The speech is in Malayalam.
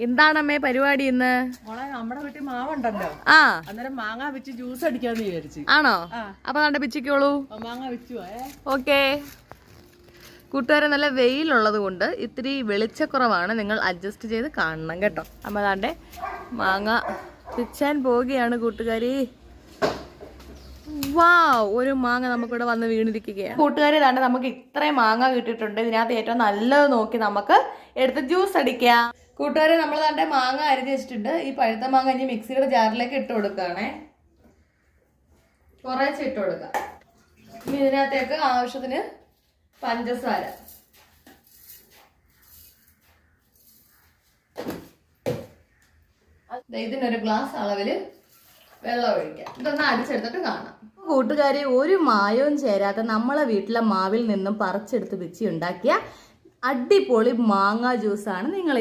എന്താണമ്മേ പരിപാടി ഇന്ന്? നമ്മുടെ വീട്ടിൽ മാവുണ്ടല്ലോ, ആ അന്നേരം മാങ്ങ വെച്ച് ജ്യൂസ് അടിക്കാന്ന് വിചാരിച്ചു. ആണോ? അപ്പൊ നല്ല പിച്ചിക്കോളൂ. മാങ്ങ വെച്ചു. ഓക്കേ കൂട്ടുകാരെ, നല്ല വെയിലുള്ളത് കൊണ്ട് ഇത്തിരി വെളിച്ചക്കുറവാണ്, നിങ്ങൾ അഡ്ജസ്റ്റ് ചെയ്ത് കാണണം കേട്ടോ. അമ്മ താണ്ടെ മാങ്ങ പിച്ചാൻ പോവുകയാണ് കൂട്ടുകാരി. വാ, ഒരു മാങ്ങ നമുക്കിവിടെ വന്ന് വീണിരിക്കുകയാണ് കൂട്ടുകാരി. താണ്ടെ നമുക്ക് ഇത്രയും മാങ്ങ കിട്ടിയിട്ടുണ്ട്. ഇതിനകത്ത് ഏറ്റവും നല്ലത് നോക്കി നമുക്ക് എടുത്ത് ജ്യൂസ് അടിക്കാം. കൂട്ടുകാരെ, നമ്മൾ താണ്ടെ മാങ്ങ അരിഞ്ഞ് വെച്ചിട്ടുണ്ട്. ഈ പഴുത്ത മാങ്ങ ഇനി മിക്സിയുടെ ജാറിലേക്ക് ഇട്ട് കൊടുക്കുകയാണേ. കുറേശ്ശെ ഇട്ട് കൊടുക്കാം. ഇനി ഇതിനകത്തേക്ക് ആവശ്യത്തിന് പഞ്ചസാര, ഇതിനൊരു ഗ്ലാസ് അളവില് വെള്ളം ഒഴിക്കാം. ഇതൊന്ന് അടിച്ചെടുത്തിട്ട് കാണാം. കൂട്ടുകാരെ, ഒരു മായവും ചേരാത്ത നമ്മളെ വീട്ടിലെ മാവിൽ നിന്നും പറിച്ചെടുത്ത് വെച്ച് ഉണ്ടാക്കിയ അടിപൊളി മാങ്ങ ജ്യൂസാണ് നിങ്ങൾ